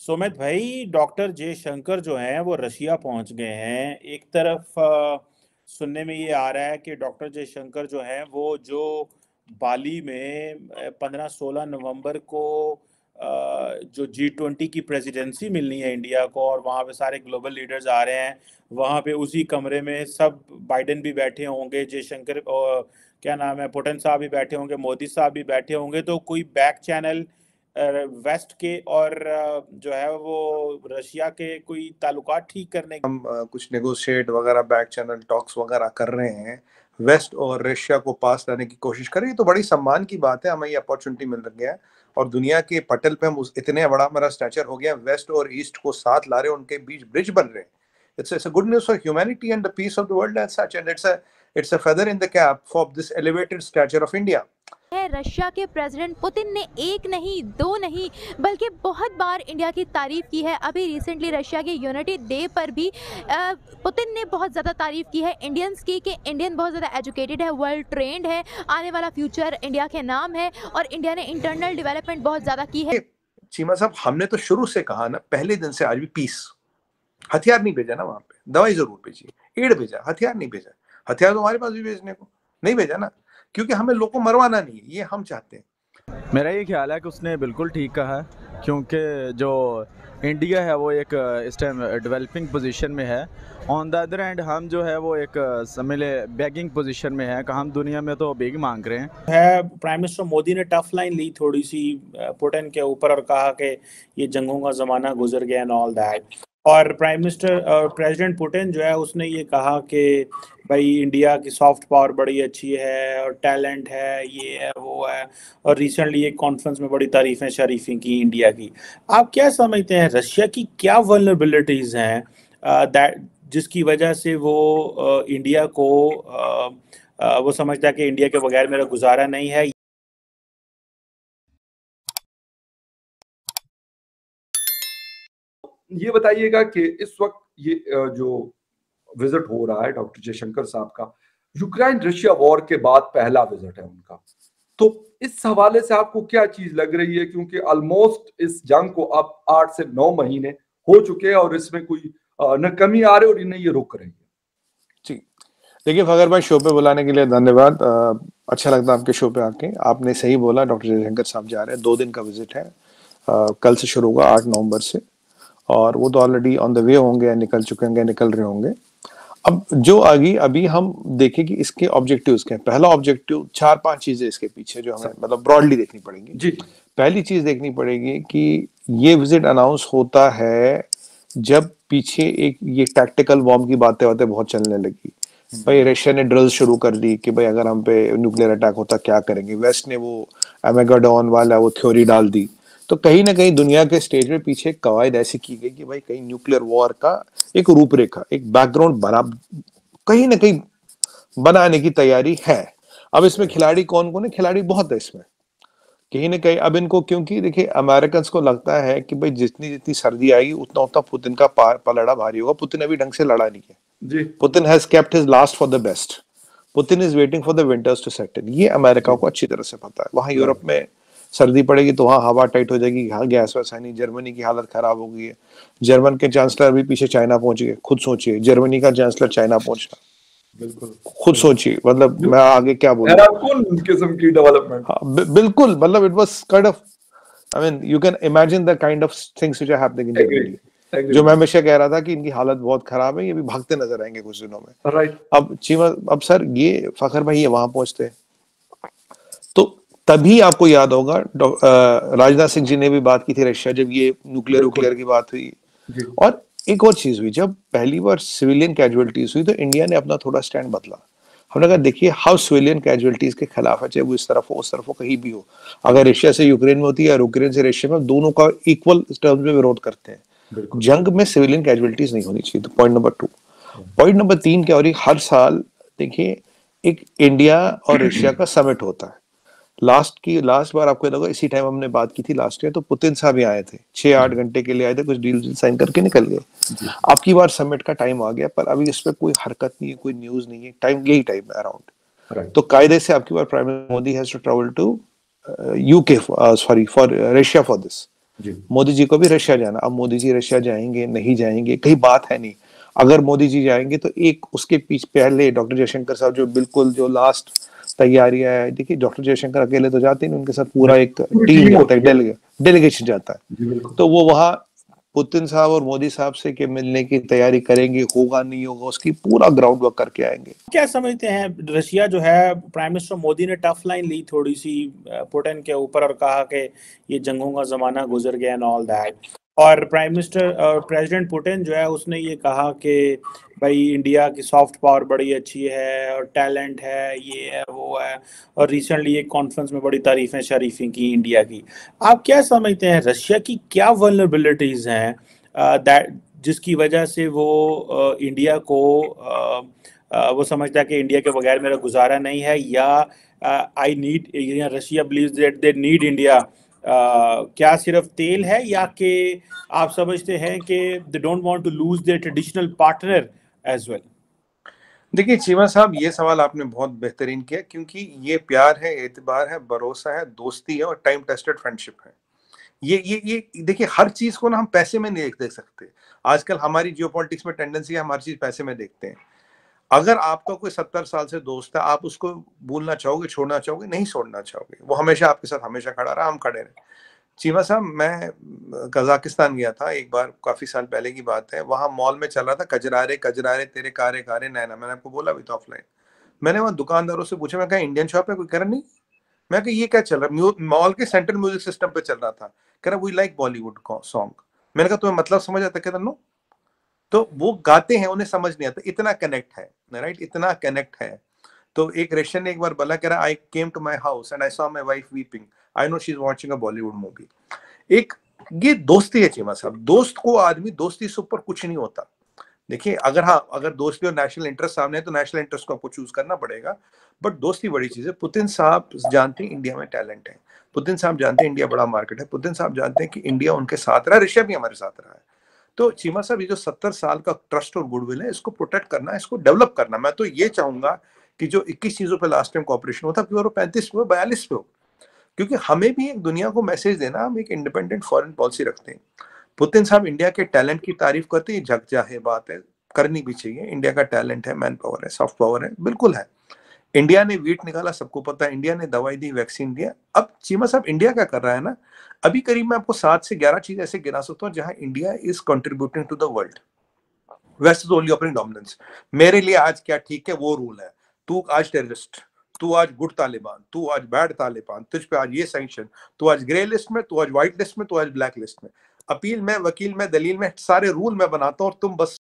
सुमित भाई, डॉक्टर जयशंकर जो हैं वो रशिया पहुंच गए हैं। एक तरफ सुनने में ये आ रहा है कि डॉक्टर जयशंकर जो हैं वो जो बाली में 15-16 नवंबर को जो G20 की प्रेसिडेंसी मिलनी है इंडिया को, और वहाँ पे सारे ग्लोबल लीडर्स आ रहे हैं। वहाँ पे उसी कमरे में सब बाइडेन भी बैठे होंगे, जयशंकर और क्या नाम है, पुतिन साहब भी बैठे होंगे, मोदी साहब भी बैठे होंगे। तो कोई बैक चैनल वेस्ट के और जो है वो रशिया के कोई ताल्लुकात ठीक करने हम कुछ नेगोशिएट वगैरह बैक चैनल टॉक्स वगैरह कर रहे हैं, वेस्ट और रशिया को पास लाने की कोशिश कर रहे हैं। ये तो बड़ी सम्मान की बात है, हमें ये अपॉर्चुनिटी मिल रही है और दुनिया के पटल पे हम इतने बड़ा हमारा स्टैचर हो गया, वेस्ट और ईस्ट को साथ ला रहे हैं, उनके बीच ब्रिज बन रहे हैं। It's a good news for humanity and the peace of the world as such, and it's a feather in the cap for this elevated stature of India. है रशिया के प्रेसिडेंट पुतिन ने एक नहीं दो नहीं बल्कि बहुत बार इंडिया की तारीफ की है। अभी रिसेंटली रशिया के यूनिटी डे पर भी पुतिन ने बहुत ज़्यादा तारीफ की है इंडियंस की, कि इंडियन बहुत ज़्यादा एजुकेटेड है, वेल ट्रेंड है, आने वाला फ्यूचर इंडिया के नाम है और इंडिया ने इंटरनल डेवलपमेंट बहुत ज़्यादा की है। चीमा साहब, हमने तो शुरू से कहा ना, पहले दिन से आज भी पीस। हथियार नहीं भेजा ना वहां पे, दवाई जरूर भेजी, एड भेजा, हथियार नहीं भेजा। हथियार तो हमारे पास भी भेजने को नहीं भेजा ना, क्योंकि हमें लोग को मरवाना नहीं है, ये हम चाहते हैं। मेरा ये ख्याल है कि उसने बिल्कुल ठीक कहा है, क्योंकि जो इंडिया है वो एक इस टाइम डेवलपिंग पोजीशन में है। ऑन द अदर हैंड हम जो है वो एक समझ ले बैगिंग पोजीशन में है कि हम दुनिया में तो बेग मांग रहे हैं। प्राइम मिनिस्टर मोदी ने टफ लाइन ली थोड़ी सी पुतिन के ऊपर और कहा कि ये जंगों का ज़माना गुजर गया एंड ऑल दैट। और प्रेसिडेंट पुतिन जो है उसने ये कहा कि भाई इंडिया की सॉफ्ट पावर बड़ी अच्छी है और टैलेंट है, ये है वो है। और रिसेंटली एक कॉन्फ्रेंस में बड़ी तारीफें शरीफें की इंडिया की। आप क्या समझते हैं, रशिया की क्या वल्नरेबिलिटीज़ हैं दैट जिसकी वजह से वो इंडिया को वो समझता है कि इंडिया के बगैर मेरा गुजारा नहीं है? ये बताइएगा कि इस वक्त ये जो विजिट हो रहा है डॉक्टर जयशंकर साहब का, यूक्रेन रशिया वॉर के बाद पहला विजिट है उनका, तो इस हवाले से आपको क्या चीज लग रही है? क्योंकि ऑलमोस्ट इस जंग को अब 8 से 9 महीने हो चुके हैं और इसमें कोई न कमी आ रही और इन्हें ये रोक रही है। जी देखिए फखर भाई, शो पे बुलाने के लिए धन्यवाद। अच्छा लगता है आपके शो पे आके। आपने सही बोला, डॉक्टर जयशंकर साहब जा रहे हैं, 2 दिन का विजिट है। कल से शुरू होगा 8 नवंबर से, और वो तो ऑलरेडी ऑन द वे होंगे, निकल चुके होंगे, निकल रहे होंगे। अब जो आगे अभी हम देखें कि इसके ऑब्जेक्टिव्स क्या है। पहला ऑब्जेक्टिव, 4-5 चीजें इसके पीछे जो हमें मतलब ब्रॉडली देखनी पड़ेगी। जी, पहली चीज देखनी पड़ेगी कि ये विजिट अनाउंस होता है जब पीछे एक ये टैक्टिकल बॉम्ब की बातें बहुत चलने लगी। भाई रशिया ने ड्रिल शुरू कर दी कि भाई अगर हम पे न्यूक्लियर अटैक होता क्या करेंगे। वेस्ट ने वो एमेगाडॉन वाला वो थ्योरी डाल दी। तो कहीं ना कहीं दुनिया के स्टेज में पीछे एक कवायद ऐसी की गई कि भाई कहीं न्यूक्लियर वॉर का एक रूपरेखा, एक बैकग्राउंड बना, कहीं ना कहीं बनाने की तैयारी है। अब इसमें खिलाड़ी कौन कौन है? खिलाड़ी बहुत है इसमें, कहीं ना कहीं। अब इनको, क्योंकि देखिए अमेरिकन को लगता है कि भाई जितनी जितनी सर्दी आएगी उतना उतना पुतिन का पलड़ा भारी होगा। पुतिन अभी ढंग से लड़ा नहीं है जी। Putin has kept his last for the best. Putin is waiting for the winters to set in. ये अमेरिका को अच्छी तरह से पता है। वहां यूरोप में सर्दी पड़ेगी तो वहां हवा टाइट हो जाएगी, यहाँ गैस वैसा नहीं। जर्मनी की हालत खराब हो गई है। जर्मन के चांसलर भी पीछे चाइना पहुंच गए। खुद सोचिए, जर्मनी का चांसलर चाइना पहुंचना, बिल्कुल खुद सोचिए। मतलब मैं आगे क्या बोलूं। किस्म की डेवलपमेंट। हाँ, बिल्कुल। मतलब it was kind of, I mean you can imagine the kind of things which are happening in Germany. जो मैं हमेशा कह रहा था कि इनकी हालत बहुत खराब है, ये भी भागते नजर आएंगे कुछ दिनों में। राइट। अब चीमा, अब सर ये फखर भाई ये वहां पहुंचते हैं तो तभी आपको याद होगा राजनाथ सिंह जी ने भी बात की थी रशिया, जब ये न्यूक्लियर की बात हुई। और एक और चीज हुई, जब पहली बार सिविलियन कैजुअलिटीज हुई तो इंडिया ने अपना थोड़ा स्टैंड बदला। हमने कहा देखिए हाउ सिविलियन कैजुअलिटीज के खिलाफ है, चाहे वो इस तरफ हो उस तरफ हो, कहीं भी हो। अगर रशिया से यूक्रेन में होती है या यूक्रेन से रशिया में, दोनों का इक्वल टर्म्स में विरोध करते हैं। जंग में सिविलियन कैजुअलिटीज नहीं होनी चाहिए। तो पॉइंट नंबर 2। पॉइंट नंबर 3 क्या हो रही, हर साल देखिए एक इंडिया और रशिया का समिट होता है। लास्ट बार आपको लगा इसी टाइम हमने बात की थी लास्ट ईयर, तो पुतिन साहब ही आए थे, 6-8 घंटे के लिए आए थे, कुछ डील साइन करके निकल गए। आपकी बार समिट का टाइम आ गया, पर अभी इस पे कोई हरकत नहीं है, कोई न्यूज नहीं है। टाइम यही टाइम है अराउंड। तो कायदे से आपकी बार prime minister Modi has to travel to UK, sorry for Russia for this. Ji Modi ji को भी रशिया जाना। अब मोदी जी रशिया जाएंगे नहीं जाएंगे कहीं बात है नहीं। अगर मोदी जी जाएंगे तो एक उसके पीछे पहले डॉक्टर जयशंकर साहब जो बिल्कुल जो लास्ट तैयारियां है, देखिए डॉक्टर जयशंकर अकेले तो जाते नहीं, उनके साथ पूरा एक पूरी टीम टीम जाता है, होती है। डेलीगेशन जाता है। जी बिल्कुल। तो वो वहाँ पुतिन साहब और मोदी साहब से के मिलने की तैयारी करेंगे, होगा नहीं होगा उसकी पूरा ग्राउंड वर्क करके आएंगे। क्या समझते हैं, रशिया जो है, प्राइम मिनिस्टर मोदी ने टफ लाइन ली थोड़ी सी पुतिन के ऊपर और कहा कि ये जंगों का जमाना गुजर गया एंड ऑल दैट, और प्राइम मिनिस्टर प्रेसिडेंट पुतिन जो है उसने ये कहा कि भाई इंडिया की सॉफ्ट पावर बड़ी अच्छी है और टैलेंट है, ये है वो है, और रिसेंटली एक कॉन्फ्रेंस में बड़ी तारीफें शरीफी की इंडिया की। आप क्या समझते हैं रशिया की क्या वल्नरेबिलिटीज हैं दैट जिसकी वजह से वो इंडिया को वो समझता है कि इंडिया के बगैर मेरा गुजारा नहीं है, या आई नीड, या Russia believes that they need India? क्या सिर्फ तेल है, या कि आप समझते हैं कि they don't want to lose their traditional partner as well? देखिए चीमा साहब, ये सवाल आपने बहुत बेहतरीन किया, क्योंकि ये प्यार है, एतबार है, भरोसा है, दोस्ती है और टाइम टेस्टेड फ्रेंडशिप है। ये देखिए, हर चीज को ना हम पैसे में नहीं देख सकते। आजकल हमारी जियोपॉलिटिक्स में टेंडेंसी है हम हर चीज पैसे में देखते हैं। अगर आपका कोई 70 साल से दोस्त है, आप उसको भूलना चाहोगे, छोड़ना चाहोगे? नहीं छोड़ना चाहोगे। वो हमेशा आपके साथ हमेशा खड़ा रहा, हम खड़े रहे। चीमा साहब, मैं कजाकिस्तान गया था एक बार, काफी साल पहले की बात है। वहां मॉल में चल रहा था कजरारे कजरारे तेरे कारे कारे नैना, मैंने आपको बोला भी था ऑफलाइन। मैंने वहां दुकानदारों से पूछा, मैं कहा इंडियन शॉप है? कोई कह रहा नहीं। मैं कहा ये क्या चल रहा है? मॉल के सेंट्रल म्यूजिक सिस्टम पे चल रहा था। कह रहा वी लाइक बॉलीवुड सॉन्ग। मैंने कहा तुम्हें मतलब समझ आता? कहता नो। तो वो गाते हैं, उन्हें समझ नहीं आता, इतना कनेक्ट है, राइट, इतना कनेक्ट है। तो एक रशियन ने एक बार बोला, कह रहा I came to my house and I saw my wife weeping, I know she is watching a Bollywood movie. एक ये दोस्ती है चीमा साहब। दोस्त को आदमी, दोस्ती से ऊपर कुछ नहीं होता। देखिए, अगर दोस्ती और नेशनल इंटरेस्ट सामने है तो नेशनल इंटरेस्ट को आपको चूज करना पड़ेगा, बट दोस्ती बड़ी चीज है। पुतिन साहब जानते हैं इंडिया में टैलेंट है, पुतिन साहब जानते हैं इंडिया बड़ा मार्केट है, पुतिन साहब जानते हैं कि इंडिया उनके साथ रहा, रशिया भी हमारे साथ रहा है। तो चीमा साहब, ये जो 70 साल का ट्रस्ट और गुडविल है, इसको प्रोटेक्ट करना, इसको डेवलप करना। मैं तो ये चाहूंगा कि जो 21 चीजों पे लास्ट टाइम कॉपरेशन हुआ था, 35 पे हो, 42 पे हो, क्योंकि हमें भी एक दुनिया को मैसेज देना, हम एक इंडिपेंडेंट फॉरेन पॉलिसी रखते हैं। पुतिन साहब इंडिया के टैलेंट की तारीफ करते हैं, जग जाहिर बात है, करनी भी चाहिए। इंडिया का टैलेंट है, मैन पावर है, सॉफ्ट पावर है, बिल्कुल है। इंडिया ने वीट निकाला, सबको पता है। इंडिया ने दवाई दी, वैक्सीन दिया। अब चीमा साहब, इंडिया क्या कर रहा है ना, अभी करीब मैं आपको 7 से 11 चीज ऐसे गिना सकता हूँ जहां India is contributing to the world. West is only operating dominance. मेरे लिए आज क्या ठीक है वो रूल है। तू आज टेररिस्ट, तू आज गुड तालिबान, तू आज बैड तालिबान, तुझ पे आज ये सैंक्शन, तू आज ग्रे लिस्ट में, तू आज व्हाइट लिस्ट में, तू आज ब्लैक लिस्ट में। अपील में, वकील में, दलील में, सारे रूल मैं बनाता हूँ और तुम बस